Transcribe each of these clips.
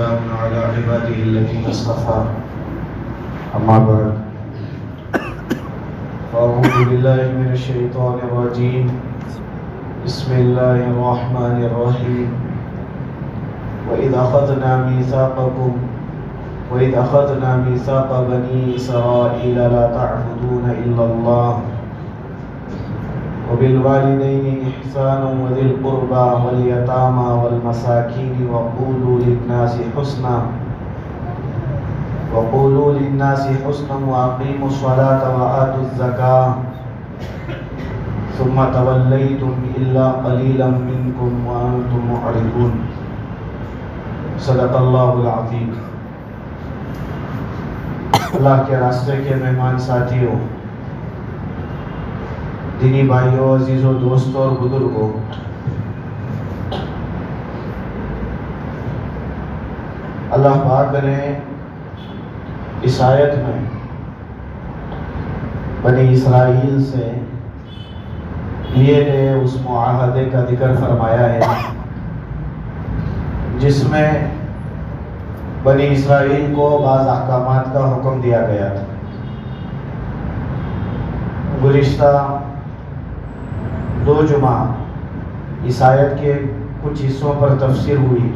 سلام على عباده الذين اصطفى أما بعد فأعوذ بالله من الشيطان الرجيم بسم الله الرحمن الرحيم وإذ أخذنا ميثاق بني إسرائيل لا تعبدون إلا الله وبالوالدين إحسانا وذي القربى واليتامى والمساكين وقولوا للناس حسنا وأقيموا الصلاة وآتوا الزكاة ثم توليتم إلا قليلا منكم وأنتم معرضون صدق اللہ العظیم۔ اللہ کے راستے کے مہمان ساتھیوں، دینی بھائیوں، عزیزوں، دوستوں اور بزرگوں، اللہ پاک نے اس آیت میں بنی اسرائیل سے لیے گئے اس معاہدے کا ذکر فرمایا ہے جس میں بنی اسرائیل کو بعض احکامات کا حکم دیا گیا تھا۔ گزشتہ 2 جمعہ اس آیت کے کچھ حصوں پر تفسیر ہوئی۔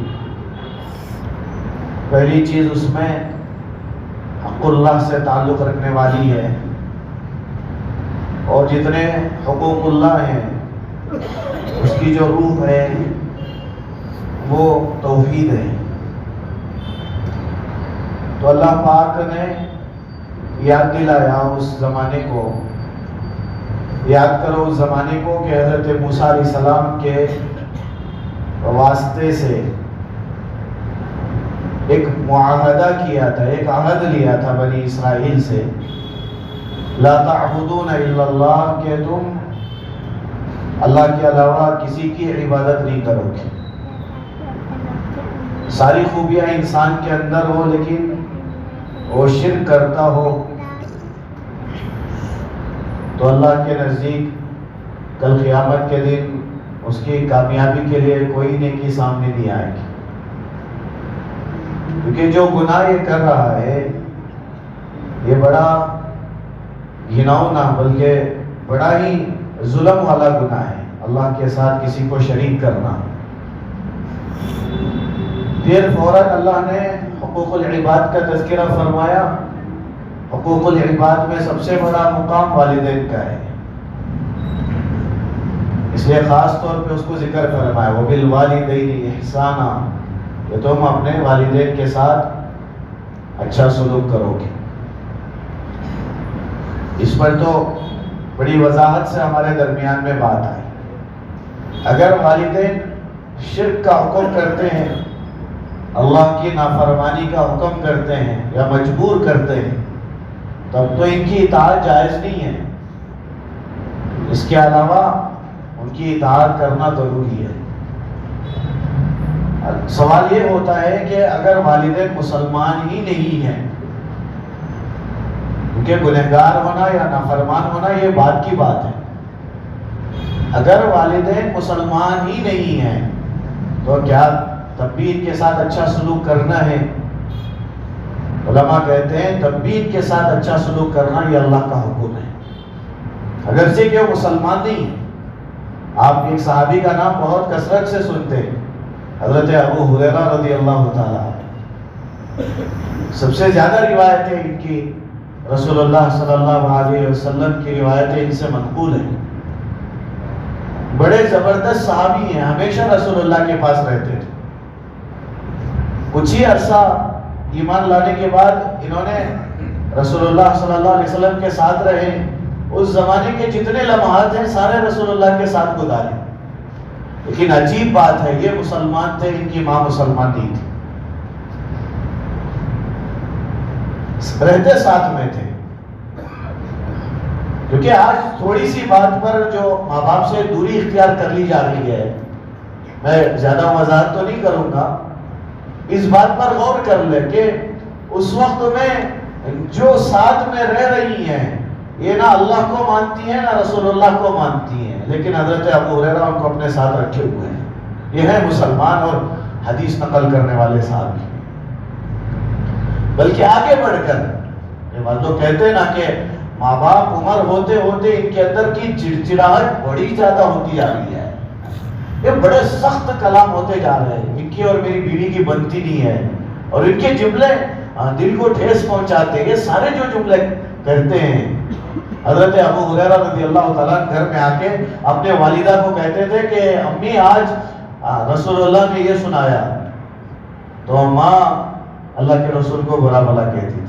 پہلی چیز اس میں حق اللہ سے تعلق رکھنے والی ہے، اور جتنے حقوق اللہ ہیں اس کی جو روح ہے وہ توحید ہے۔ تو اللہ پاک نے یاد دلایا اس زمانے کو، یاد کرو اس زمانے کو کہ حضرت موسیٰ علیہ السلام کے واسطے سے ایک معاہدہ کیا تھا، ایک عہد لیا تھا بنی اسرائیل سے، لا تعبدون الا اللہ، کہ تم اللہ کے علاوہ کسی کی عبادت نہیں کرو گے۔ ساری خوبیاں انسان کے اندر ہو لیکن وہ شرک کرتا ہو تو اللہ کے نزدیک کل قیامت کے دن اس کی کامیابی کے لیے کوئی نیکی سامنے نہیں آئے گی، کیونکہ جو گناہ یہ کر رہا ہے یہ بڑا گھناؤنا بلکہ بڑا ہی ظلم والا گناہ ہے، اللہ کے ساتھ کسی کو شریک کرنا۔ پھر فوراً اللہ نے حقوق العباد کا تذکرہ فرمایا۔ حقوق العباد میں سب سے بڑا مقام والدین کا ہے، اس لیے خاص طور پہ اس کو ذکر فرمایا وَبِالْوَالِدَيْنِ إِحْسَانًا، کہ تم اپنے والدین کے ساتھ اچھا سلوک کرو گے۔ اس پر تو بڑی وضاحت سے ہمارے درمیان میں بات آئی۔ اگر والدین شرک کا حکم کرتے ہیں، اللہ کی نافرمانی کا حکم کرتے ہیں یا مجبور کرتے ہیں، تب تو ان کی اطاعت جائز نہیں ہے، اس کے علاوہ ان کی اطاعت کرنا ضروری ہے۔ سوال یہ ہوتا ہے کہ اگر والدین مسلمان ہی نہیں ہیں، کیونکہ گنہگار ہونا یا نافرمان ہونا یہ بات کی بات ہے، اگر والدین مسلمان ہی نہیں ہیں تو کیا تب بھی ان کے ساتھ اچھا سلوک کرنا ہے؟ علماء کہتے ہیں تب بھی ان کے ساتھ اچھا سلوک کرنا یہ اللہ کا حکم ہے، اگرچہ کہ وہ مسلمان نہیں ہیں۔ آپ ایک صحابی کا نام بہت کثرت سے سنتے ہیں، حضرت ابو ہریرہ رضی اللہ تعالیٰ۔ سب سے زیادہ روایتیں ان کی رسول اللہ صلی اللہ علیہ وسلم کی روایتیں ان سے منقول ہیں۔ بڑے زبردست صحابی ہیں، ہمیشہ رسول اللہ کے پاس رہتے تھے۔ کچھ ہی عرصہ ایمان لانے کے بعد انہوں نے رسول اللہ صلی اللہ علیہ وسلم کے ساتھ رہے، اس زمانے کے جتنے لمحات ہیں سارے رسول اللہ کے ساتھ گزارے، لیکن عجیب بات ہے یہ مسلمان تھے، ان کی ماں مسلمان نہیں تھی، رہتے ساتھ میں تھے۔ کیونکہ آج تھوڑی سی بات پر جو ماں باپ سے دوری اختیار کر لی جا رہی ہے، میں زیادہ وضاحت تو نہیں کروں گا، اس بات پر غور کر لیں کہ اس وقت میں جو ساتھ میں رہ رہی ہیں یہ نہ اللہ کو مانتی ہیں نہ رسول اللہ کو مانتی ہیں، لیکن حضرت ابو ہریرہ ان کو اپنے ساتھ رکھے ہوئے ہیں، یہ ہے مسلمان اور حدیث نقل کرنے والے صحابی۔ بلکہ آگے بڑھ کر لوگ کہتے ہیں نا کہ ماں باپ عمر ہوتے ہوتے ان کے اندر کی چڑچڑاہٹ بڑی زیادہ ہوتی جا رہی ہے، یہ بڑے سخت کلام ہوتے جا رہے ہیں، ان کی اور میری بیوی کی بنتی نہیں ہے، اور ان کے جملے دل کو ٹھیس پہنچاتے ہیں۔ یہ سارے جو جملے کہتے ہیں، حضرت ابو ہریرہ رضی اللہ تعالیٰ گھر میں آ کے اپنے والدہ کو کہتے تھے کہ امی آج رسول اللہ نے یہ سنایا، تو ماں اللہ کے رسول کو برا بھلا کہتی تھی،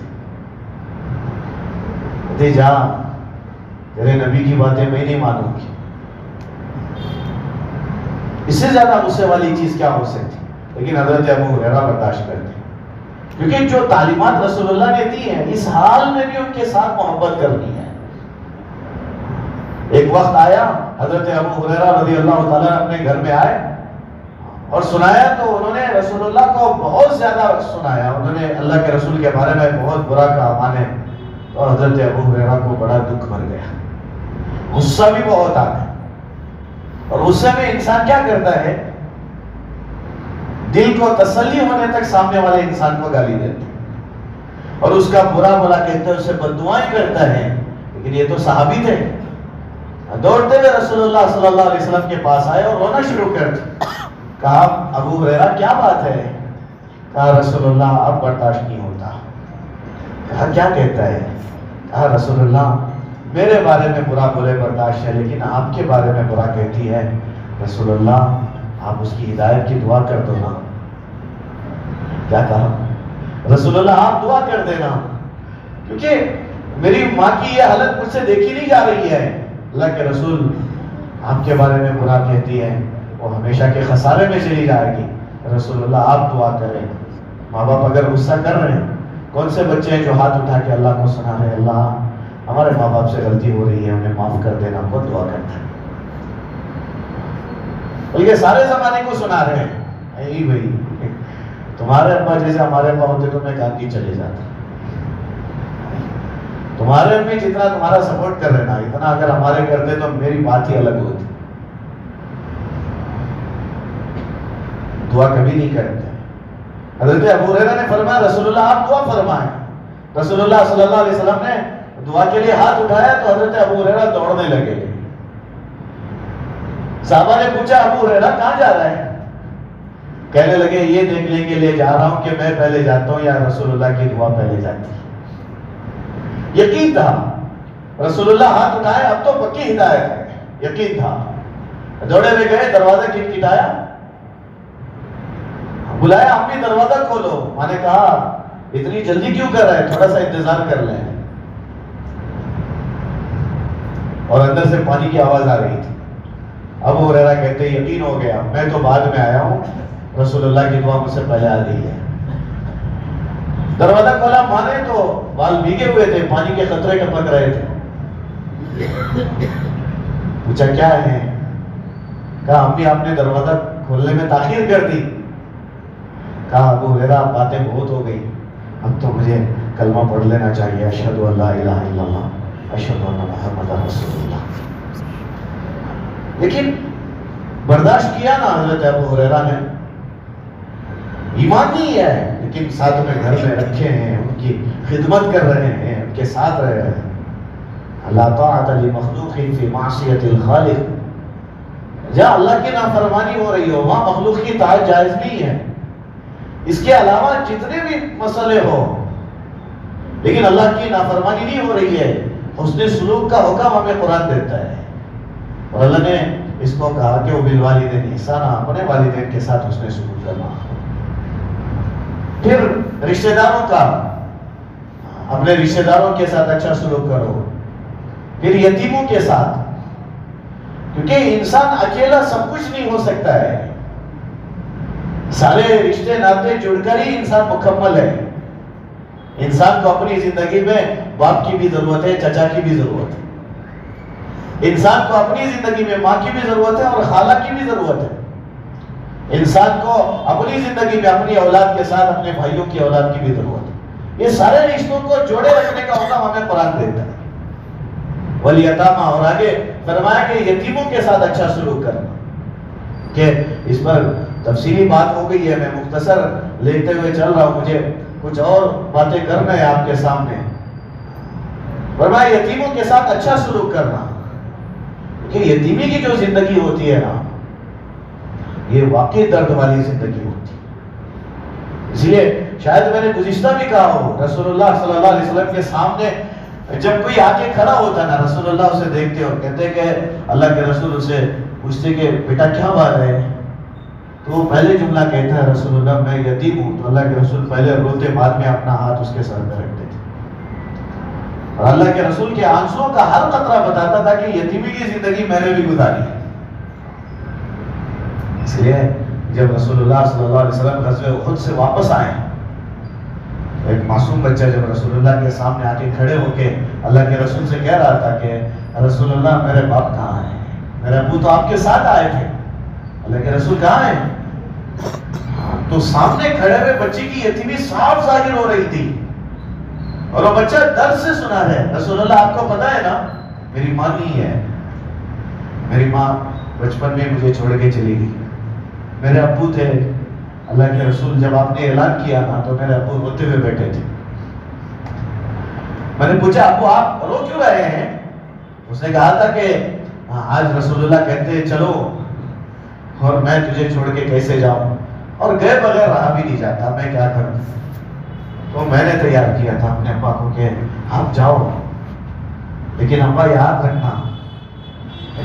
کہتے جا تیرے نبی کی باتیں میں نہیں مانوں گی۔ اس سے زیادہ غصے والی چیز کیا ہو سکتی؟ لیکن حضرت ابو ہریرہ برداشت کرتے، کیونکہ جو تعلیمات رسول اللہ نے دی ہیں اس حال میں بھی ان کے ساتھ محبت کرنی ہے۔ ایک وقت آیا حضرت ابو ہریرہ رضی اللہ تعالیٰ اپنے گھر میں آئے اور سنایا، تو انہوں نے رسول اللہ کو بہت زیادہ سنایا، انہوں نے اللہ کے رسول کے بارے میں بہت برا کہا مانے، تو حضرت ابو ہریرہ کو بڑا دکھ بھر گیا، غصہ بھی بہت آ گیا، اور غصے میں انسان کیا کرتا ہے، دل کو تسلی ہونے تک سامنے والے انسان کو گالی دیتا ہے اور اس کا برا بھلا کہتے ہیں، اسے بددعائیں کرتا ہے۔ لیکن یہ تو صحابی تھے، دوڑتے ہوئے رسول اللہ صلی اللہ علیہ وسلم کے پاس آئے اور رونا شروع کر دیا۔ کہا ابو ہریرہ کیا بات ہے؟ کہا رسول اللہ اب برداشت نہیں ہوتا۔ کہا کیا کہتا ہے؟ کہا رسول اللہ میرے بارے میں برا بولے برداشت ہے، لیکن آپ کے بارے میں برا کہتی ہے، رسول اللہ آپ اس کی ہدایت کی دعا کر دو نا۔ کیا کہا؟ رسول اللہ آپ دعا کر دینا، کیونکہ میری ماں کی یہ حالت مجھ سے دیکھی نہیں جا رہی ہے۔ اللہ کے رسول آپ کے بارے میں برا کہتی ہے، وہ ہمیشہ کے خسارے میں چلی جائے گی، رسول اللہ آپ دعا کریں۔ ماں باپ اگر غصہ کر رہے ہیں، کون سے بچے ہیں جو ہاتھ اٹھا کے اللہ کو سنا رہے ہیں اللہ ہمارے ماں باپ سے غلطی ہو رہی ہے انہیں معاف کر دینا، کون دعا کرتا ہے؟ بلکہ سارے زمانے کو سنا رہے ہیں، یہی بھائی تمہارے ابا جیسے ہمارے ابا ہوتے تو میں گاندھی چلے جاتا، تمہارے امی جتنا تمہارا سپورٹ کر رہے نا اتنا اگر ہمارے کرتے تو میری بات ہی الگ ہوتی۔ دعا کبھی نہیں کرتے۔ حضرت ابو ہریرہ نے فرمایا رسول اللہ آپ دعا فرمائیں۔ رسول اللہ صلی اللہ علیہ وسلم نے دعا کے لیے ہاتھ اٹھایا تو حضرت ابو ہریرہ دوڑنے لگے۔ صحابہ نے پوچھا ابو ہریرہ کہاں جا رہا ہے؟ کہنے لگے یہ دیکھ لیں گے لے جا رہا ہوں کہ میں پہلے جاتا ہوں یا رسول اللہ کی دعا پہلے جاتی ہے۔ یقین تھا رسول اللہ ہاتھ اٹھائے اب تو پکی ہدایت ہے، یقین تھا۔ دوڑے میں گئے، دروازہ کھٹکھٹایا، بلایا امی دروازہ کھولو۔ میں نے کہا اتنی جلدی کیوں کر رہے ہیں، تھوڑا سا انتظار کر لیں۔ اور اندر سے پانی کی آواز آ رہی تھی۔ ابو ہریرہ کہتے یقین ہو گیا، میں تو بعد میں آیا ہوں، رسول اللہ کی دعا مجھ سے پہلے آ گئی ہے۔ دروازہ کھولا، مانے تو بال بھیگے ہوئے تھے، پانی کے قطرے ٹپک رہے تھے۔ پوچھا کیا ہے؟ کہا امی آپ نے دروازہ کھولنے میں تاخیر کر دی۔ کہا ابو ہریرہ باتیں بہت ہو گئی، اب تو مجھے کلمہ پڑھ لینا چاہیے، اشہد ان لا الہ الا اللہ اشہد ان محمد رسول اللہ۔ لیکن برداشت کیا نا حضرت ابو ہریرہ نے، ایمان نہیں ہے لیکن ساتھ میں گھر میں رکھے ہیں، ان کی خدمت کر رہے ہیں، ان کے ساتھ رہ رہے ہیں۔ لا طاعۃ لمخلوق فی معصیۃ الخالق، جہاں اللہ کی نافرمانی ہو رہی ہو وہاں مخلوق کی اطاعت جائز نہیں ہے۔ اس کے علاوہ جتنے بھی مسئلے ہو لیکن اللہ کی نافرمانی نہیں ہو رہی ہے، حسن سلوک کا حکم ہمیں قرآن دیتا ہے، اور اللہ نے اس کو کہا کہ وہ بالوالدین احسانا، اپنے والدین کے ساتھ حسن سلوک کرنا۔ پھر رشتہ داروں کا، اپنے رشتہ داروں کے ساتھ اچھا سلوک کرو۔ پھر یتیموں کے ساتھ، کیونکہ انسان اکیلا سب کچھ نہیں ہو سکتا ہے، سارے رشتے ناطے جڑ کر ہی انسان مکمل ہے۔ انسان کو اپنی زندگی میں باپ کی بھی ضرورت ہے، چچا کی بھی ضرورت ہے، انسان کو اپنی زندگی میں ماں کی بھی ضرورت ہے اور خالہ کی بھی ضرورت ہے، انسان کو اپنی زندگی میں اپنی اولاد کے ساتھ اپنے بھائیوں کی اولاد کی بھی ضرورت ہے۔ یہ سارے رشتوں کو جوڑے رکھنے کا حکم ہمیں قرآن دیتا ہے۔ والیتامی، اور آگے فرمایا کہ یتیموں کے ساتھ اچھا سلوک کرنا، کہ اس پر تفصیلی بات ہو گئی ہے، میں مختصر لیتے ہوئے چل رہا ہوں، مجھے کچھ اور باتیں کرنا ہے آپ کے سامنے. فرمایا یتیموں کے ساتھ اچھا سلوک کرنا. کہ یتیمی کی جو زندگی ہوتی ہے نا یہ واقعی درد والی زندگی ہوتی ہے. اس لیے شاید میں نے گزشتہ بھی کہا ہو رسول اللہ صلی اللہ علیہ وسلم کے سامنے جب کوئی آگے کھڑا ہوتا نا رسول اللہ اسے دیکھتے اور کہتے کہ اللہ کے رسول اسے پوچھتے کہ بیٹا کیا بات ہے تو وہ پہلے جملہ کہتا ہے رسول اللہ میں یتیم ہوں. تو اللہ کے رسول پہلے روتے بعد میں اپنا ہاتھ اس کے سر پہ رکھتے تھے اور اللہ کے رسول کے آنسوؤں کا ہر قطرہ بتاتا تھا کہ یتیمی کی زندگی میں نے بھی گزاری ہے. اس لیے جب رسول اللہ صلی اللہ علیہ وسلم غزوہ احد سے واپس آئے ایک معصوم بچہ جب رسول اللہ کے سامنے آ کے کھڑے ہو کے اللہ کے رسول سے کہہ رہا تھا کہ رسول اللہ میرے باپ کہاں ہیں, میرے ابو تو آپ کے ساتھ آئے تھے, اللہ کے رسول کہاں ہیں؟ تو سامنے کھڑے ہوئے بچے کی یتیمی صاف ظاہر ہو رہی تھی اور وہ بچہ درد سے سنا ہے رسول اللہ آپ کو پتا ہے نا میری ماں نہیں ہے, میری ماں بچپن میں مجھے چھوڑ کے چلی گئی, میرے ابو تھے. اللہ کے رسول جب آپ نے اعلان کیا نا تو میرے ابو روتے ہوئے بیٹھے تھے. میں نے پوچھا ابو آپ رو کیوں رہے ہیں؟ اس نے کہا تھا کہ آج رسول اللہ کہتے ہیں چلو اور میں تجھے چھوڑ کے کیسے جاؤں اور گئے بغیر رہا بھی نہیں جاتا, میں کیا کروں. تو میں نے تیار کیا تھا اپنے ابا کو کہ آپ جاؤ لیکن ابا یاد رکھنا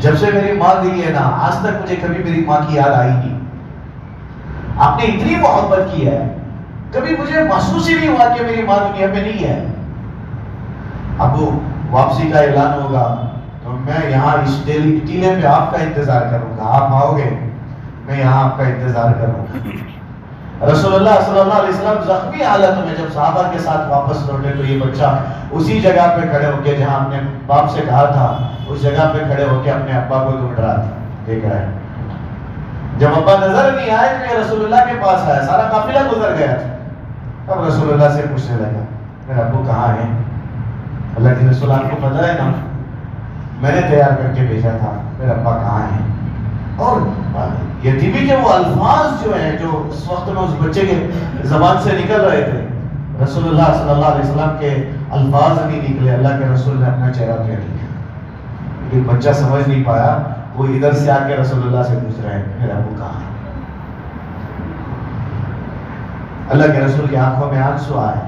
جب سے میری ماں گئی ہے نا آج تک مجھے کبھی میری ماں کی یاد آئی نہیں. آپ نے اتنی محبت کی ہے کبھی مجھے محسوس ہی نہیں ہوا کہ میری ماں دنیا میں نہیں ہے. اب واپسی کا اعلان ہوگا تو میں یہاں اس ٹیلے پہ آپ کا انتظار کروں گا, آپ آؤ گے میں یہاں آپ کا انتظار کروں گا. رسول اللہ صلی اللہ علیہ وسلم زخمی حالت میں جب صحابہ کے ساتھ واپس لوٹے تو یہ بچہ اسی جگہ پہ کھڑے ہو کے جہاں اپنے باپ سے کہا تھا اس جگہ پہ کھڑے ہو کے اپنے ابا کو ڈھونڈ رہا تھا, دیکھ رہا ہے. جب ابا نظر نہیں آئے تو یہ رسول اللہ کے پاس آیا, سارا قافلہ گزر گیا تھا. اب رسول اللہ سے پوچھنے لگا میرے ابو کہاں ہیں؟ اللہ کے رسول آپ کو پتا ہے نا میں نے تیار کر کے بھیجا تھا, میرے ابا کہاں ہیں؟ اور یتیمی کے وہ الفاظ جو ہیں جو اس وقت میں اس بچے کے زبان سے نکل رہے تھے رسول اللہ صلی اللہ علیہ وسلم کے الفاظ نہیں نکلے, اللہ کے رسول نے اپنا چہرہ پھیر لیا. یہ بچہ سمجھ نہیں پایا, وہ ادھر سے آ کے رسول اللہ سے پوچھ رہے ہیں میرا ابو کہاں ہے. اللہ کے رسول کی آنکھوں میں آنسو آئے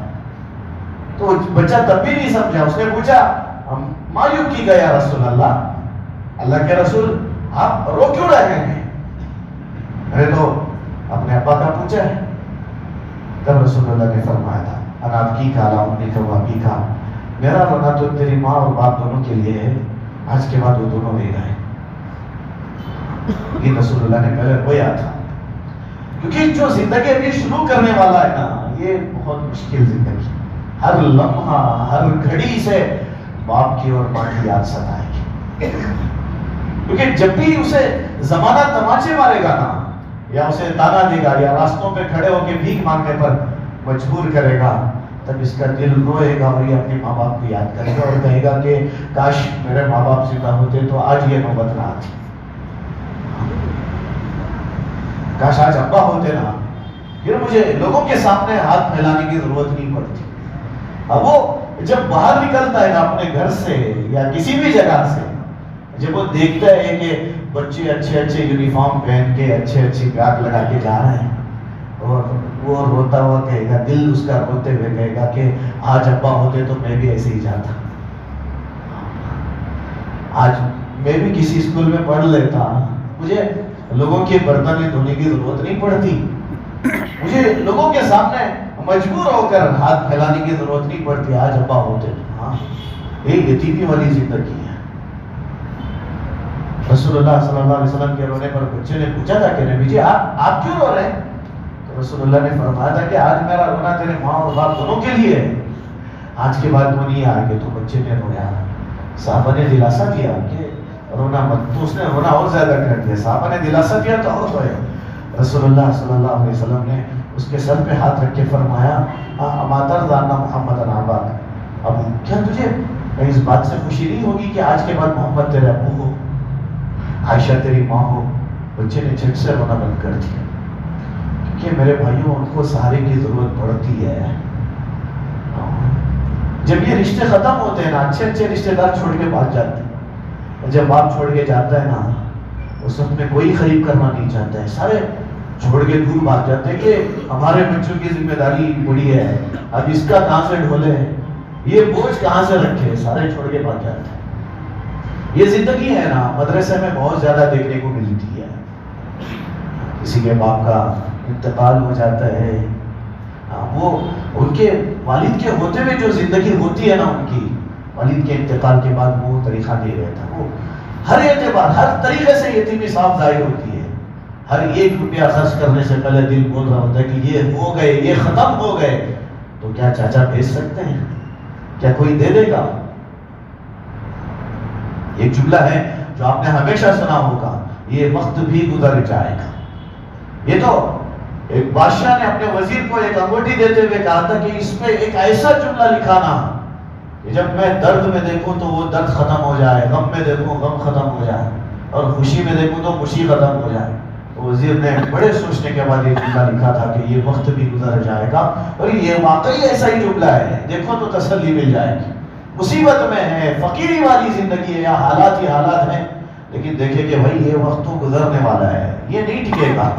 تو بچہ تب بھی نہیں سمجھا. اس نے پوچھا مایوب کی گیا رسول اللہ, اللہ کے رسول آپ رو کیوں رہے ہیں؟ میں نے تو اپنے ابا کا پوچھا ہے. تب رسول اللہ نے فرمایا تھا انا آپ کی کالا امی کا واپی کا, میرا رونا تو تیری ماں اور باپ دونوں کے لیے ہے, آج کے بعد وہ دونوں نہیں رہے. یہ رسول اللہ نے پہلے رویا تھا کیونکہ جو زندگی ابھی شروع کرنے والا ہے نا یہ بہت مشکل زندگی, ہر لمحہ ہر گھڑی سے باپ کی اور ماں کی یاد ستائے گی. کیونکہ جب بھی اسے زمانہ تماچے مارے گا نا یا اسے تانا دے گا یا راستوں پہ کھڑے ہو کے بھیک مانگنے پر مجبور کرے گا تب اس کا دل روئے گا اور یہ اپنے ماں باپ کو یاد کرے گا اور کہے گا کہ کاش میرے ماں باپ زندہ ہوتے تو آج یہ نوبت نہ آتی, کاش آج ابا ہوتے نا پھر مجھے لوگوں کے سامنے ہاتھ پھیلانے کی ضرورت نہیں پڑتی. اب وہ جب باہر نکلتا ہے نا اپنے گھر سے یا کسی بھی جگہ سے, جب وہ دیکھتا ہے کہ بچے اچھے اچھے یونیفارم پہن کے اچھے اچھے بیگ لگا کے جا رہے ہیں اور وہ روتا ہوا کہے گا, دل اس کا روتے ہوئے کہے گا کہ آج ابا ہوتے تو میں بھی ایسے ہی جاتا, آج میں بھی کسی اسکول میں پڑھ لیتا, مجھے لوگوں کے برتن دھونے کی ضرورت نہیں پڑتی, مجھے لوگوں کے سامنے مجبور ہو کر ہاتھ پھیلانے کی ضرورت نہیں پڑتی, آج ابا ہوتے. ہاں ایک یتیمی والی زندگی ہے. رسول اللہ صلی اللہ علیہ وسلم کے رونے پر بچے نے پوچھا تھا کہ نبی جی آپ کیوں رو رہے ہیں؟ تو رسول اللہ نے فرمایا تھا کہ آج میرا رونا تیرے ماں اور باپ دونوں کے لیے ہے, آج کے بعد وہ نہیں آئیں گے. تو بچے نے رویا, صحابہ نے دلاسا دیا کہ رونا مت, تو اس نے رونا اور زیادہ کر دیا. صحابہ نے دلاسا دیا تو اور رویا. رسول اللہ صلی اللہ علیہ وسلم نے اس کے سر پہ ہاتھ رکھ کے فرمایا اماتر دانا محمد آباد, اب کیا تجھے اس بات سے خوشی نہیں ہوگی کہ آج کے بعد محمد تیرے ابو ہو, عائشہ تیری ماں ہو؟ بچے نے جھٹ سے رونا بند کر دیا کہ میرے بھائیوں ان کو سہارے کی ضرورت پڑتی ہے, جب یہ رشتے ختم ہوتے ہیں نا، اچھے اچھے رشتے دار چھوڑ کے بھاگ جاتے ہیں، اور جب باپ چھوڑ کے جاتا ہے نا، اس وقت میں کوئی قریب کرنا نہیں چاہتا ہے، سارے چھوڑ کے دور بھاگ جاتے ہیں کہ ہمارے بچوں کی ذمہ داری بڑی ہے، اب اس کا کہاں سے ڈھولے، یہ بوجھ کہاں سے رکھے، سارے چھوڑ کے بھاگ جاتے ہیں۔ یہ زندگی ہے نا، مدرسے میں بہت زیادہ دیکھنے کو ملتی ہے۔ کسی کے باپ کا انتقال ہو جاتا ہے، وہ ان کے والد کے ہوتے ہوئے جو زندگی ہوتی ہے نا، ان کی والد کے انتقال کے بعد وہ طریقہ نہیں رہتا، وہ ہر اعتبار ہر طریقے سے یتیمی صاف ظاہر ہوتی ہے۔ ہر 1 روپیہ خرچ کرنے سے پہلے دل بول رہا ہوتا ہے کہ یہ ہو گئے، یہ ختم ہو گئے، تو کیا چاچا بھیج سکتے ہیں؟ کیا کوئی دے دے گا؟ ایک جملہ ہے جو آپ نے ہمیشہ سنا ہوگا، یہ وقت بھی گزر جائے گا۔ یہ تو ایک بادشاہ نے اپنے وزیر کو ایک انگوٹھی دیتے ہوئے کہا تھا کہ اس پہ ایک ایسا جملہ لکھانا کہ جب میں درد میں دیکھوں تو وہ درد ختم ہو جائے، غم میں دیکھوں غم ختم ہو جائے، اور خوشی میں دیکھوں تو خوشی ختم ہو جائے۔ تو وزیر نے بڑے سوچنے کے بعد یہ جملہ لکھا تھا کہ یہ وقت بھی گزر جائے گا، اور یہ واقعی ایسا ہی جملہ ہے، دیکھو تو تسلی مل جائے گی۔ مصیبت میں ہے، فقیری والی زندگی ہے، یا حالات ہی حالات ہیں، لیکن دیکھیں کہ بھائی یہ وقت تو گزرنے والا ہے، یہ نہیں ٹکے گا،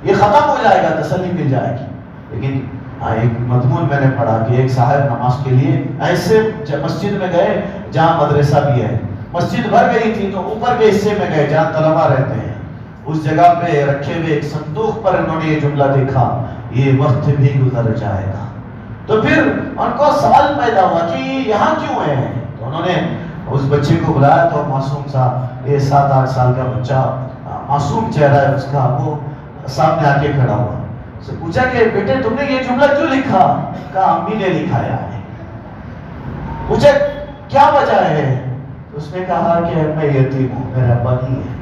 یہ ختم ہو جائے گا، تسلی مل جائے گی۔ لیکن ایک مضمون میں نے پڑھا کہ ایک صاحب نماز کے لیے ایسے مسجد میں گئے جہاں مدرسہ بھی ہے، مسجد بھر گئی تھی، تو اوپر کے حصے میں گئے جہاں طلبہ رہتے ہیں، اس جگہ پہ رکھے ہوئے ایک صندوق پر انہوں نے یہ جملہ دیکھا، یہ وقت بھی گزر جائے گا۔ تو پھر ان کو سوال پیدا ہوا کہ یہاں کیوں ہے؟ تو انہوں نے اس بچے کو بلایا، تو معصوم سا، یہ 7-8 سال کا بچہ، معصوم چہرہ ہے اس کا، وہ سامنے آ کے کھڑا ہوا، اس سے پوچھا کہ بیٹے تم نے یہ جملہ کیوں لکھا؟ کہا امی نے لکھایا ہے۔ پوچھا کیا وجہ ہے؟ اس نے کہا کہ میں یتیم ہوں، میرا ابا نہیں ہے،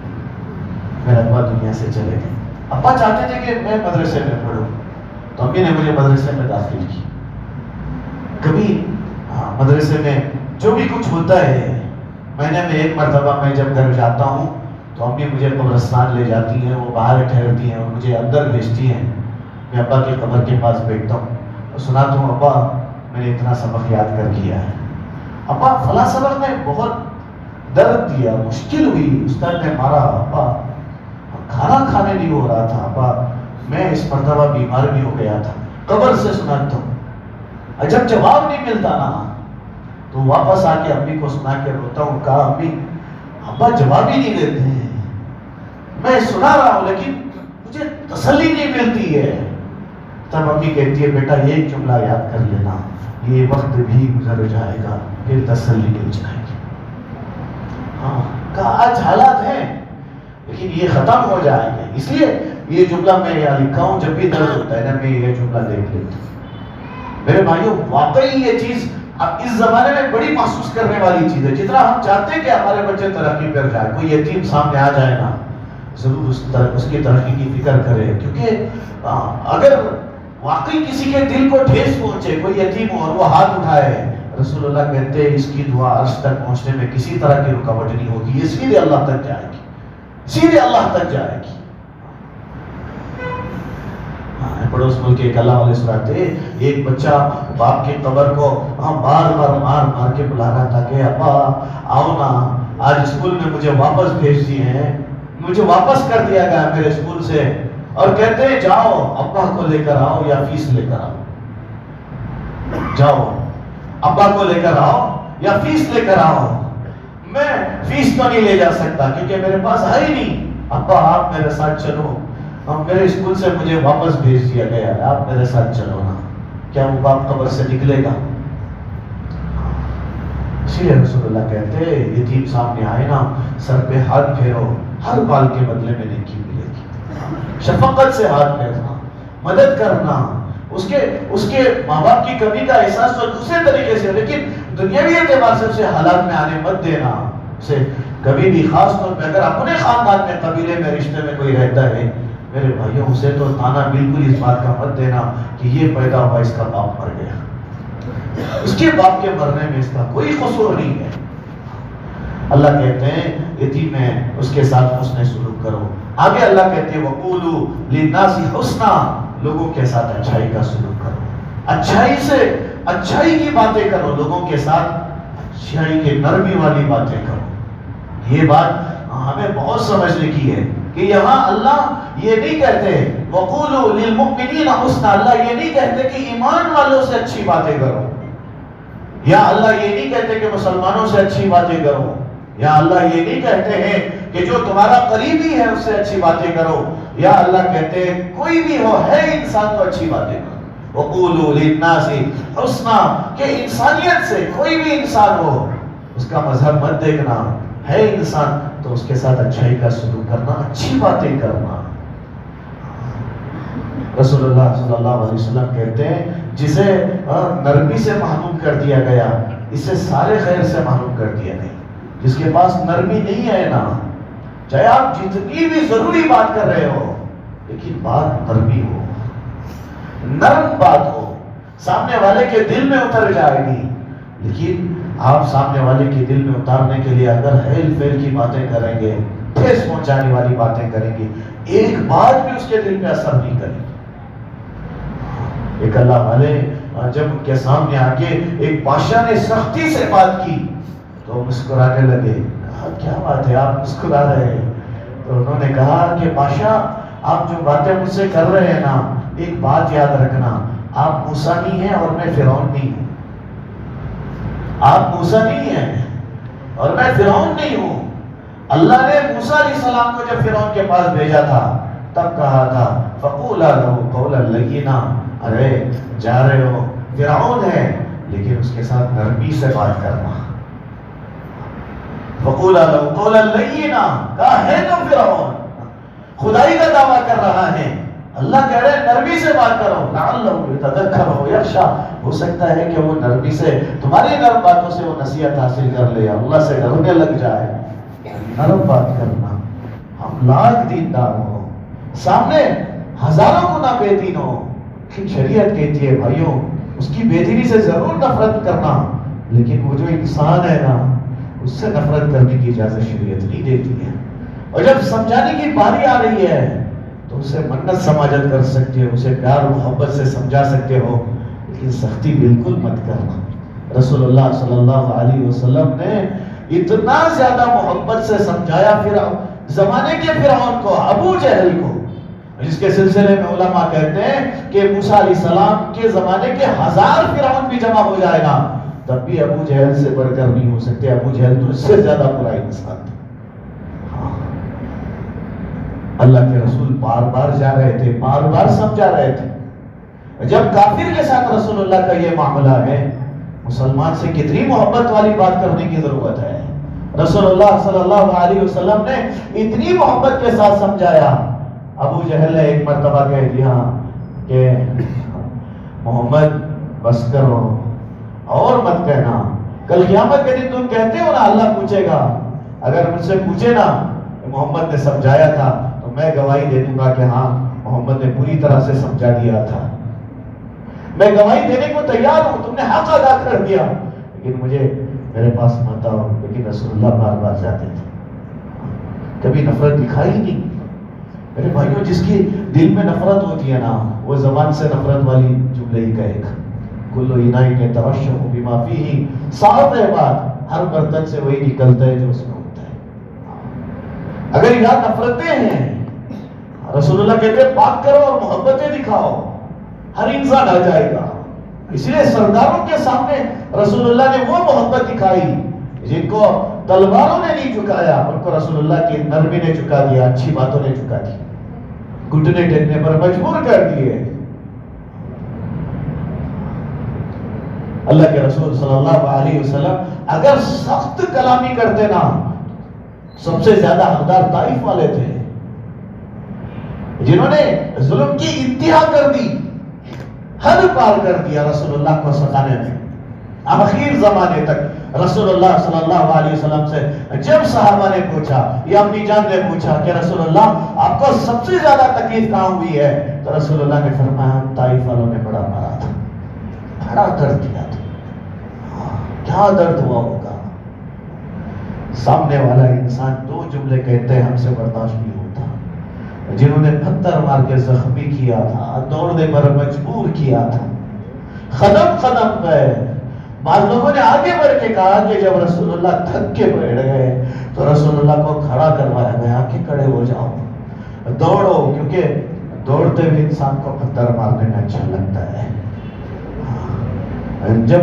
میرا ابا دنیا سے چلے گئے، ابا چاہتے تھے کہ میں مدرسے میں پڑھوں، تو امی نے مجھے مدرسے میں داخل کی۔ کبھی مدرسے میں جو بھی کچھ ہوتا ہے، مہینے میں 1 مرتبہ میں جب گھر جاتا ہوں تو امی مجھے قبرستان لے جاتی ہیں، وہ باہر ٹھہرتی ہیں اور مجھے اندر بھیجتی ہیں، میں ابا کی قبر کے پاس بیٹھتا ہوں اور سناتا ہوں ابا میں نے اتنا سبق یاد کر کیا ہے، ابا فلاں سبق میں بہت درد دیا، مشکل ہوئی، استاد نے مارا، ابا کھانا کھانے نہیں ہو رہا تھا، ابا میں اس مرتبہ بیمار بھی ہو گیا تھا۔ قبر سے سناتا ہوں، جب جواب نہیں ملتا نا تو واپس آ کے امی کو سنا کے روتا ہوں، کہا امی ابا جواب ہی نہیں دیتے ہیں، میں سنا رہا ہوں لیکن مجھے تسلی نہیں ملتی ہے۔ تب امی کہتی ہے بیٹا ایک جملہ یاد کر لینا، یہ وقت بھی گزر جائے گا، پھر تسلی مل جائے گی۔ ہاں کہا آج حالات ہیں لیکن یہ ختم ہو جائیں گے، اس لیے یہ جملہ میں یہاں لکھا ہوں، جب بھی درد ہوتا ہے نا میں یہ جملہ دیکھ لیتا ہوں۔ میرے بھائیوں واقعی یہ چیز اب اس زمانے میں بڑی محسوس کرنے والی چیز ہے، جتنا ہم چاہتے ہیں کہ ہمارے بچے ترقی پر جائے، کوئی یتیم سامنے آ جائے نا ضرور اس کی ترقی کی فکر کرے، کیونکہ اگر واقعی کسی کے دل کو ٹھیس پہنچے، کوئی یتیم ہو اور وہ ہاتھ اٹھائے، رسول اللہ کہتے ہیں اس کی دعا عرش تک پہنچنے میں کسی طرح کی رکاوٹ نہیں ہوگی، یہ سیدھے اللہ تک جائے گی، سیدھے اللہ تک جائے گی۔ پڑوس ملک ایک اللہ والے سناتے ایک بچہ باپ کی قبر کو بار بار مار کے بلا رہا تھا کہ ابا آؤ نا، آج اسکول میں مجھے واپس بھیج دیے ہیں، مجھے واپس کر دیا گیا میرے اسکول سے، اور کہتے ہیں جاؤ ابا کو لے کر آؤ یا فیس لے کر آؤ، جاؤ ابا کو لے کر آؤ یا فیس لے کر آؤ۔ میں فیس تو نہیں لے جا سکتا کیونکہ میرے پاس ہے ہی نہیں، ابا آپ میرے ساتھ چلو، میرے اسکول سے مجھے واپس بھیج دیا گیا ہے، آپ میرے ساتھ چلو نا۔ کیا وہ باپ قبر سے نکلے گا؟ اسی لیے رسول اللہ کہتے ہیں یتیم سامنے آئے نا سر پہ ہاتھ پھیرو، ہر بال کے بدلے میں نیکی ملے گی۔ شفقت سے ہاتھ پھیرنا، مدد کرنا، اس کے ماں باپ کی کمی کا احساس تو دوسرے طریقے سے، لیکن دنیاوی اعتبار سے اسے حالات میں آنے مت دینا۔ اسے کبھی بھی خاص طور پہ اگر اپنے خاندان میں قبیلے میں رشتے میں کوئی رہتا ہے میرے بھائیوں، اسے تو تانا بالکل اس بات کا مت دینا کہ یہ پیدا ہوا اس کا باپ مر گیا، اس کے باپ کے مرنے میں اس کا کوئی قصور نہیں ہے۔ اللہ کہتے ہیں یتیم ہے اس کے ساتھ حسن سلوک کرو۔ آگے اللہ کہتے ہیں وَقُولُوا لِلنَّاسِ حُسْنًا، لوگوں کے ساتھ اچھائی کا سلوک کرو، اچھائی سے اچھائی کی باتیں کرو، لوگوں کے ساتھ اچھائی کی نرمی والی باتیں کرو۔ یہ بات ہمیں بہت سمجھنے کی ہے کہ یہاں اللہ یہ نہیں کہتے وَقُولُوا لِلْمُؤْمِنِينَ حُسْنًا، اللہ یہ نہیں کہتے کہ ایمان والوں سے اچھی باتیں کرو، یا اللہ یہ نہیں کہتے کہ مسلمانوں سے اچھی باتیں کرو، یا اللہ یہ نہیں کہتے ہیں کہ جو تمہارا قریبی ہے اس سے اچھی باتیں کرو، یا اللہ کہتے ہیں کوئی بھی ہو ہے انسان تو اچھی باتیں کرو۔ وَقُولُوا لِلنَّاسِ حُسْنًا، کہ انسانیت سے کوئی بھی انسان ہو، اس کا مذہب مت دیکھنا، ہے انسان تو اس کے ساتھ اچھائی کا سلوک کرنا، اچھی باتیں کرنا۔ رسول اللہ صلی اللہ علیہ وسلم کہتے ہیں جسے نرمی سے محروم کر دیا گیا اسے سارے خیر سے محروم کر دیا نہیں۔ جس کے پاس نرمی نہیں ہے نا، چاہے آپ جتنی بھی ضروری بات کر رہے ہو لیکن بات نرمی ہو، نرم بات ہو، سامنے والے کے دل میں اتر جائے گی۔ لیکن آپ سامنے والے کے دل میں اتارنے کے لیے اگر ہیل فیل کی باتیں کریں گے، ٹھیس پہنچانے والی باتیں کریں گے، ایک بات بھی اس کے دل میں اثر نہیں کرے گی۔ ایک اللہ والے جب ان کے سامنے آگے ایک بادشاہ نے سختی سے بات کی تو مسکرانے لگے، کہا کیا بات ہے آپ مسکرا رہے ہیں؟ تو انہوں نے کہا کہ بادشاہ آپ جو باتیں مجھ سے کر رہے ہیں نا، ایک بات یاد رکھنا، آپ موسیٰ نہیں ہیں اور میں فرعون نہیں ہوں، آپ موسیٰ نہیں ہیں اور میں فرعون نہیں ہوں۔ اللہ نے موسیٰ علیہ السلام کو جب فرعون کے پاس بھیجا تھا تب کہا تھا فَقُولَا لَهُ قَوْلًا لَيِّنًا، ارے جا رہے ہو فرعون ہے لیکن اس کے ساتھ نرمی سے بات کرنا۔ فَقُولَا لَهُ قَوْلًا لَيِّنًا، کہا ہے تو فرعون، خدائی کا دعویٰ کر رہا ہے، اللہ کہہ رہے نرمی سے بات کرو، لَعَلَّهُ يَتَذَكَّرُ أَوْ يَخْشَىٰ، ہو سکتا ہے کہ وہ نرمی سے تمہاری نرم باتوں سے وہ نصیحت حاصل کر لے، اللہ سے ڈرنے لگ جائے۔ نرم بات کرنا، ہم لاکھ دیندار ہو، سامنے ہزاروں گنا بے دین ہو، لیکن شریعت کہتی ہے بھائیوں اس کی بے دینی سے ضرور نفرت کرنا، لیکن وہ جو انسان ہے نا اس سے نفرت کرنے کی اجازت شریعت نہیں دیتی ہے۔ اور جب سمجھانے کی باری آ رہی ہے تو اسے منت سماجت کر سکتے ہو، اسے پیار و محبت سے سمجھا سکتے ہو، لیکن سختی بالکل مت کرنا۔ رسول اللہ صلی اللہ علیہ وسلم نے اتنا زیادہ محبت سے سمجھایا زمانے کے فرعون کو، ابو جہل کو، جس کے سلسلے میں علماء کہتے ہیں کہ موسیٰ علیہ السلام کے زمانے کے 1000 فرعون بھی جمع ہو جائے گا تب بھی ابو جہل سے بڑھ کر نہیں ہو سکتے، ابو جہل تو اس سے زیادہ برا انسان تھا۔ اللہ کے رسول بار بار جا رہے تھے، بار بار سمجھا رہے تھے۔ جب کافر کے ساتھ رسول اللہ کا یہ معاملہ ہے، مسلمان سے کتنی محبت والی بات کرنے کی ضرورت ہے۔ رسول اللہ صلی اللہ علیہ وسلم نے اتنی محبت کے ساتھ سمجھایا، ابو جہل نے ایک مرتبہ کہہ دیا کہ محمد بس کرو اور مت کہنا، کل قیامت کے دن تم کہتے ہو نا اللہ پوچھے گا، اگر مجھ سے پوچھے نا محمد نے سمجھایا تھا تو میں گواہی دے دوں گا کہ ہاں محمد نے پوری طرح سے سمجھا دیا تھا، میں گواہی دینے کو تیار ہوں، تم نے حق ادا کر دیا، لیکن مجھے میرے پاس مت آؤ۔ لیکن رسول اللہ بار بار جاتے تھے، کبھی نفرت دکھائی نہیں۔ میرے بھائیوں جس کی دل میں نفرت ہوتی ہے نا وہ زبان سے نفرت والی جملے ہی کہے گا، کلو انائی نے ترشح بما فیہ، صاف ہے بات، ہر برتن سے وہی نکلتا ہے جو اس میں ہوتا ہے۔ اگر یہاں نفرتیں ہیں، رسول اللہ کہتے ہیں پاک کرو اور محبتیں دکھاؤ، ہر انسان آ جائے گا۔ اس لیے سرداروں کے سامنے رسول اللہ نے وہ محبت دکھائی جن کو تلواروں نے نہیں جھکایا، ان کو رسول اللہ کی نرمی نے جھکا دیا، اچھی باتوں نے جھکا دی، گھٹنے ٹیکنے پر مجبور کر دیے۔ اللہ کے رسول صلی اللہ علیہ وسلم اگر سخت کلامی کرتے نا، سب سے زیادہ حقدار طائف والے تھے جنہوں نے ظلم کی انتہا کر دی، حد پار کر دیا رسول اللہ کو ستانے میں۔ آخر زمانے تک رسول اللہ صلی اللہ علیہ وسلم سے جب صحابہ نے پوچھا یا امی جان نے پوچھا کہ رسول اللہ آپ کو سب سے زیادہ تکلیف کہاں ہوئی ہے، تو رسول اللہ نے فرمایا طائف والوں نے بڑا مارا تھا، بڑا درد دیا تھا۔ کیا درد ہوا ہوگا؟ سامنے والا انسان دو جملے کہتے ہیں ہم سے برداشت نہیں ہوتا، جنہوں نے پتھر مار کے زخمی کیا تھا، دوڑنے پر مجبور کیا تھا، ختم گئے. بعض لوگوں نے آگے بڑھ کے کہا کہ جب رسول اللہ تھک کے بیٹھ گئے تو رسول اللہ کو کھڑا کروایا گیا کہ کھڑے ہو جاؤ, دوڑو, کیونکہ دوڑتے ہوئے انسان کو پتھر مارنے میں اچھا لگتا ہے. جب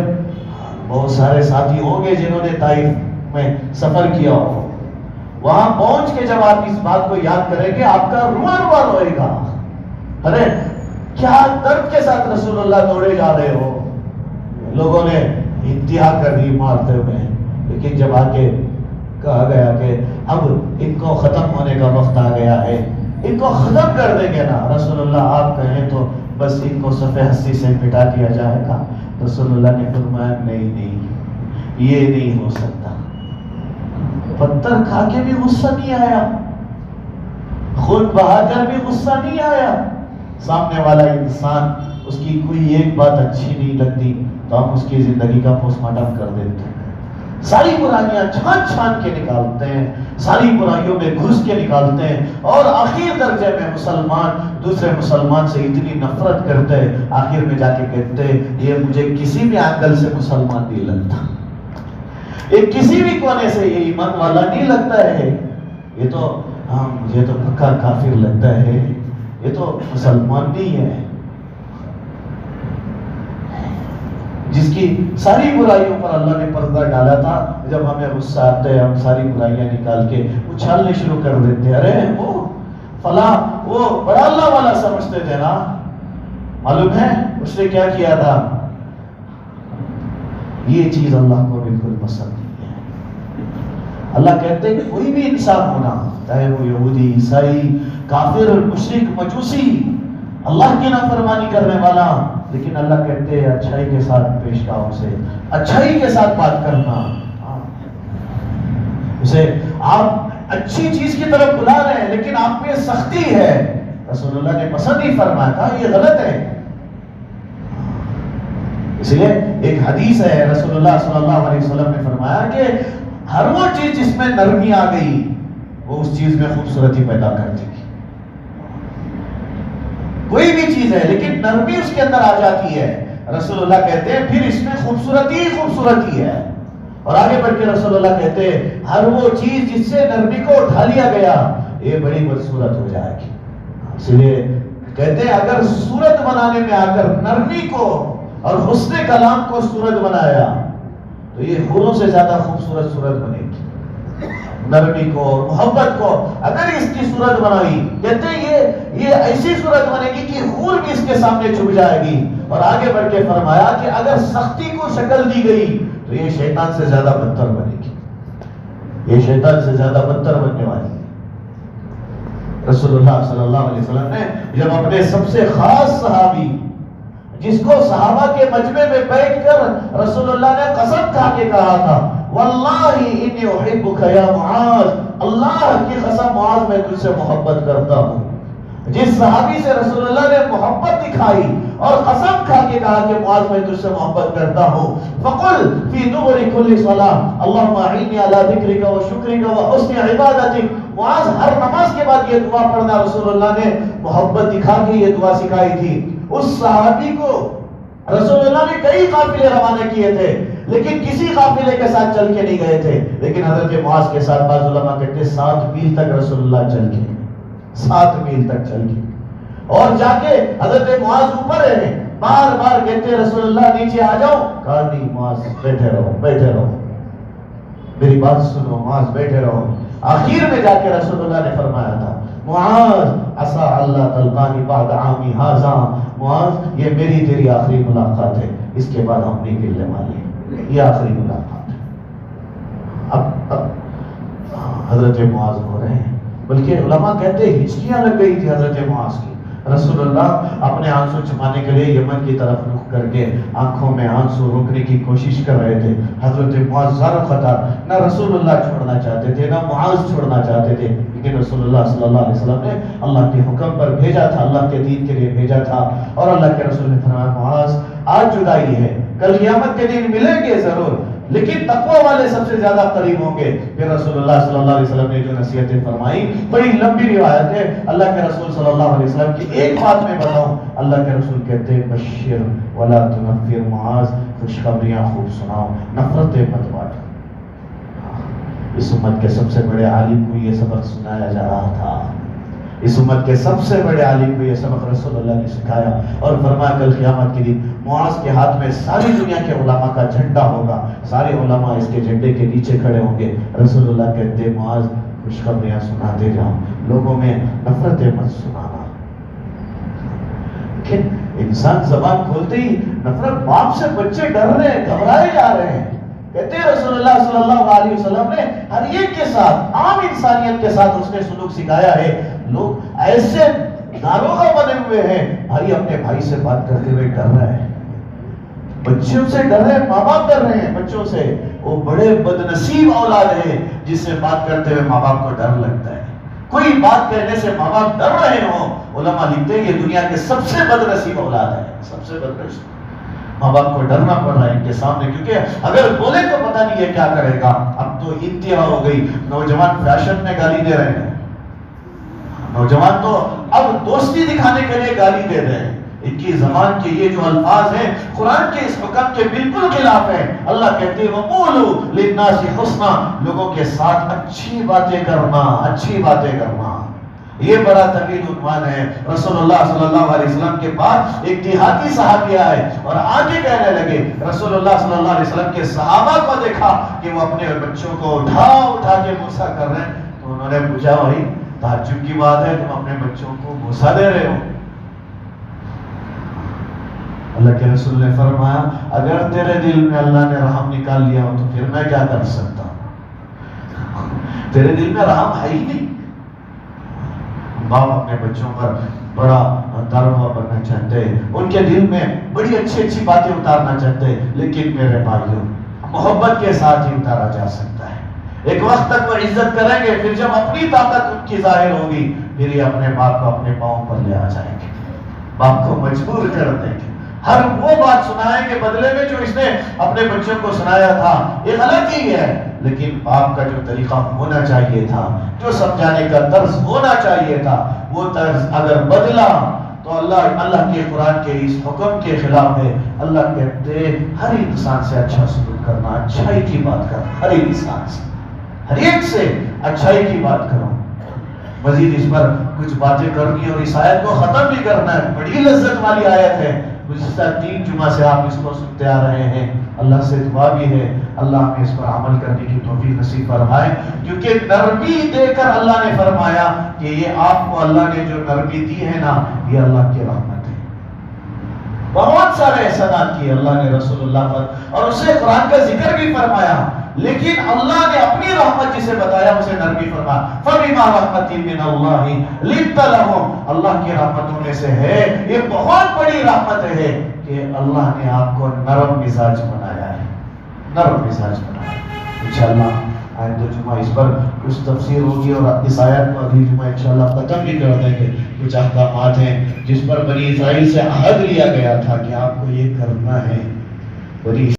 بہت سارے ساتھی ہوں گے جنہوں نے طائف میں سفر کیا ہو, وہاں پہنچ کے جب آپ اس بات کو یاد کریں گے آپ کا رواں روئے گا. ارے کیا درد کے ساتھ رسول اللہ دوڑے جا رہے ہو. لوگوں نے انتہا کر دی مارتے ہوئے, لیکن جب آ کے کہا گیا کہ اب ان کو ختم ہونے کا وقت آ گیا ہے, ان کو ختم کر دیں گے نا, رسول اللہ آپ کہیں تو بس ان کو صفحہ ہستی سے مٹا دیا جائے گا. رسول اللہ نے فرمایا نہیں, یہ نہیں ہو سکتا. پتھر کھا کے بھی غصہ نہیں آیا, خون بہا کر بھی غصہ نہیں آیا. سامنے والا انسان اس کی کوئی ایک بات اچھی نہیں لگتی تو ہم اس کی زندگی کا پوسٹ مارٹم کر دیتے ہیں. ساری برائیاں چھان کے نکالتے ہیں, ساری برائیوں میں گھس کے نکالتے ہیں, اور آخر درجے میں مسلمان دوسرے مسلمان سے اتنی نفرت کرتے ہیں, آخر میں جا کے کہتے ہیں یہ مجھے کسی بھی اینگل سے مسلمان نہیں لگتا, یہ کسی بھی کونے سے یہ ایمان والا نہیں لگتا ہے, یہ تو مجھے تو پکا کافر لگتا ہے, یہ تو مسلمان نہیں ہے. جس کی ساری برائیوں پر اللہ نے پردہ ڈالا تھا, جب ہمیں غصہ آتا ہے ہم ساری برائیاں نکال کے اچھالنے شروع کر دیتے. ارے وہ فلاں وہ بڑا اللہ والا سمجھتے تھے نا, معلوم ہے اس نے کیا کیا تھا. یہ چیز اللہ کو بالکل پسند نہیں ہے. اللہ کہتے ہیں کوئی بھی انسان ہونا, چاہے وہ یہودی, عیسائی, کافر, مشرک, مجوسی, اللہ کی نافرمانی کرنے والا, لیکن اللہ کہتے ہیں اچھائی کے ساتھ پیش آؤ, سے اچھائی کے ساتھ بات کرنا. اسے آپ اچھی چیز کی طرف بلا رہے ہیں لیکن آپ میں سختی ہے, رسول اللہ نے پسند نہیں فرمایا تھا, یہ غلط ہے. اس لیے ایک حدیث ہے, رسول اللہ صلی اللہ علیہ وسلم نے فرمایا کہ ہر وہ چیز جس میں نرمی آ گئی وہ اس چیز میں خوبصورتی پیدا کرتی ہے. کوئی بھی چیز ہے لیکن نرمی اس کے اندر آ جاتی ہے, رسول اللہ کہتے ہیں پھر اس میں خوبصورتی ہے. اور آگے بڑھ کے رسول اللہ کہتے ہیں ہر وہ چیز جس سے نرمی کو اٹھا لیا گیا یہ بڑی بدصورت ہو جائے گی. اس لیے کہتے ہیں اگر صورت بنانے میں آ کر نرمی کو اور حسن کلام کو صورت بنایا تو یہ حوروں سے زیادہ خوبصورت صورت بنے گی. نرمی کو, محبت کو اگر اس کی صورت بنائی, کہتے ہیں یہ ایسی صورت بنے گی کہ حور بھی اس کے سامنے جھک جائے گی. اور آگے بڑھ کے فرمایا کہ اگر سختی کو شکل دی گئی تو یہ شیطان سے زیادہ بدتر بنے گی, یہ شیطان سے زیادہ بدتر بننے والی ہے. رسول اللہ صلی اللہ علیہ وسلم نے جب اپنے سب سے خاص صحابی, جس کو صحابہ کے مجمع میں بیٹھ کر رسول اللہ نے قسم کھا کے کہا تھا واللہ انی احبک یا معاذ, اللہ کی قسم معاذ میں تجھ سے محبت کرتا ہوں. جس صحابی سے رسول اللہ نے محبت دکھائی اور قسم کھا کے کہا کہ معاذ میں تجھ سے محبت کرتا ہوں, فقل فی دبر کل صلاۃ اللهم اعنی علی ذکرک و شکرک و حسن عبادتک. معاذ ہر نماز کے بعد یہ دعا پڑھنا رسول اللہ نے محبت دکھا کے یہ دعا سکھائی تھی. اس صحابی کو رسول اللہ نے کئی قافلے روانہ کیے تھے لیکن کسی قافلے کے ساتھ چل کے نہیں گئے تھے, لیکن حضرت معاذ کے ساتھ بعض علماء کہتے 7 میل تک رسول اللہ چل کے, 7 میل تک چل کے, اور جا کے حضرت معاذ اوپر رہے, بار بار کہتے رسول اللہ نیچے آ جاؤ, کہا نہیں معاذ بیٹھے رہو, میری بات سنو, معاذ بیٹھے رہو. آخر میں جا کے رسول اللہ نے فرمایا تھا معاذ عسى اللہ تلقانی بعد عامی ھذا, معاذ یہ میری تیری آخری ملاقات ہے, اس کے بعد ہم نہیں ملنے والے, یہ آخری ملاقات ہے. اب حضرت معاذ ہو رہے ہیں, بلکہ علماء کہتے ہیں ہچکیاں لگ گئی تھی حضرت معاذ کی. رسول اللہ اپنے آنسو چھپانے کے لیے یمن کی طرف رخ کر کے آنکھوں میں آنسو روکنے کی کوشش کر رہے تھے. حضرت معاذ زار خطر, نہ رسول اللہ چھوڑنا چاہتے تھے نہ معاذ چھوڑنا چاہتے تھے, لیکن رسول اللہ صلی اللہ علیہ وسلم نے اللہ کے حکم پر بھیجا تھا, اللہ کے دین کے لیے بھیجا تھا. اور اللہ کے رسول نے فرمایا معاذ آج جدائی ہے, کل قیامت کے دن ملیں گے ضرور, لیکن تقوی والے سب سے زیادہ قریب ہوں گے۔ پھر رسول اللہ صلی اللہ علیہ وسلم نے جو نصیحتیں فرمائی، بڑی لمبی روایت ہے، اللہ کے رسول صلی اللہ علیہ وسلم کی ایک بات میں بتاؤں، اللہ کے رسول کہتے ہیں بشر ولا تنفر، معاذ خوشخبریاں خوب سناؤ، نفرتیں مت بانٹو۔ اس امت کے سب سے بڑے عالم کو یہ سبق سنایا جا رہا تھا، اس امت کے سب سے بڑے عالم کو یہ سبق رسول اللہ نے سکھایا، اور فرمایا کل قیامت کے دن معاذ کے ہاتھ میں ساری دنیا کے علماء کا جھنڈا ہوگا، سارے علماء اس کے جھنڈے کے نیچے کھڑے ہوں گے۔ رسول اللہ کہتے ہیں معاذ خوشخبریاں سناتے جاؤ، لوگوں میں نفرتیں مت سنانا۔ لیکن انسان زبان کھولتے ہی نفرت، باپ سے بچے ڈر رہے ہیں، گھبرائے جا رہے ہیں۔ کہتے ہیں رسول اللہ صلی اللہ علیہ وسلم نے ہر ایک کے ساتھ، عام انسانیت کے ساتھ اس نے سلوک سکھایا ہے۔ لوگ ایسے داروغہ بنے ہوئے ہیں، بھائی اپنے بھائی سے بات کرتے ہوئے ڈر رہے ہیں، بچوں سے ڈر رہے ہیں، ماں باپ ڈر رہے ہیں بچوں سے۔ وہ بڑے بدنصیب اولاد ہے جس سے بات کرتے ہوئے ماں باپ کو ڈر لگتا ہے۔ کوئی بات کہنے سے ماں باپ ڈر رہے ہوں، علماء لکھتے ہیں یہ دنیا کے سب سے بدنصیب اولاد ہے، سب سے بدنصیب۔ ماں باپ کو ڈرنا پڑ رہا ہے ان کے سامنے، کیونکہ اگر بولے تو پتہ نہیں یہ کیا کرے گا۔ اب تو انتہا ہو گئی، نوجوان فیشن میں گالی دے رہے ہیں، نوجوان تو اب دوستی دکھانے کے لیے گالی دے رہے ہیں۔ ان کی زبان کے یہ جو الفاظ ہیں قرآن کے اس حکم کے بالکل خلاف ہیں۔ اللہ کہتے ہیں وَقُولُوا لِلنَّاسِ حُسْنًا، لوگوں کے ساتھ اچھی باتیں کرنا، اچھی باتیں کرنا، یہ بڑا طویل عنوان ہے۔ رسول اللہ صلی اللہ علیہ وسلم کے بعد ایک دیہاتی صحابی آئے اور آگے کہنے لگے، رسول اللہ صلی اللہ علیہ وسلم کے صحابہ کو دیکھا کہ وہ اپنے بچوں کو اٹھا کے بوسا کر رہے ہیں، تو انہوں نے پوچھا بھائی تعجب کی بات ہے، تم اپنے بچوں کو بوسا دے رہے ہو؟ اللہ کے رسول نے فرمایا اگر تیرے دل میں اللہ نے رحم نکال لیا ہو تو پھر میں کیا کر سکتا ہوں؟ تیرے دل میں رحم ہے ہی نہیں۔ باپ اپنے بچوں پر بڑا داروغہ بننا چاہتے ہیں، ان کے دل میں بڑی اچھی اچھی باتیں اتارنا چاہتے ہیں، لیکن میرے بھائیوں محبت کے ساتھ ہی اتارا جا سکتا ہے۔ ایک وقت تک وہ عزت کریں گے، پھر جب اپنی طاقت ان کی ظاہر ہوگی پھر یہ اپنے باپ کو اپنے پاؤں پر لے آ جائیں گے، باپ کو مجبور کر دیں گے، ہر وہ بات سنائیں گے بدلے میں جو اس نے اپنے بچوں کو سنایا تھا۔ یہ غلط ہی ہے، لیکن باپ کا جو طریقہ ہونا چاہیے تھا، جو سمجھانے کا طرز ہونا چاہیے تھا، وہ طرز اگر بدلا تو اللہ کے قرآن کے اس حکم کے خلاف ہے۔ اللہ کہتے ہیں ہر انسان سے اچھا سلوک کرنا، اچھائی کی بات کرنا، ہر انسان سے، ہر ایک سے اچھائی کی بات کرو۔ مزید اس پر کچھ باتیں کرنی اور اس آیت کو ختم بھی کرنا ہے، بڑی لذت والی آیت ہے، گزشتہ 3 جمعہ سے آپ اس کو سنتے آ رہے ہیں۔ اللہ سے دعا بھی ہے اللہ ہمیں اس پر عمل کرنے کی توفیق نصیب فرمائے، کیونکہ نرمی دے کر اللہ نے فرمایا کہ یہ آپ کو اللہ نے جو نرمی دی ہے نا، یہ اللہ کی رحمت ہے۔ بہت سارے احسانات کیے اللہ نے رسول اللہ پر، اور اسے قرآن کا ذکر بھی فرمایا، لیکن اللہ نے اپنی رحمت جسے بتایا اسے نرمی فرمایا۔ فَبِمَا رَحْمَةٍ مِّنَ اللَّهِ لِنتَ لَهُمْ، اللہ کی رحمتوں میں سے ہے، یہ بہت بڑی رحمت ہے کہ اللہ نے آپ کو نرم مزاج بنایا ہے، نرم مزاج بنایا ہے۔ انشاءاللہ آئندہ جمعہ اس پر کچھ تفسیر ہوگی، اور اس آیت کو اگلی جمعہ انشاءاللہ ختم بھی کر دیں گے۔ کچھ احکامات ہیں جس پر بنی اسرائیل سے عہد لیا گیا تھا کہ آپ کو یہ کرنا ہے۔ بنی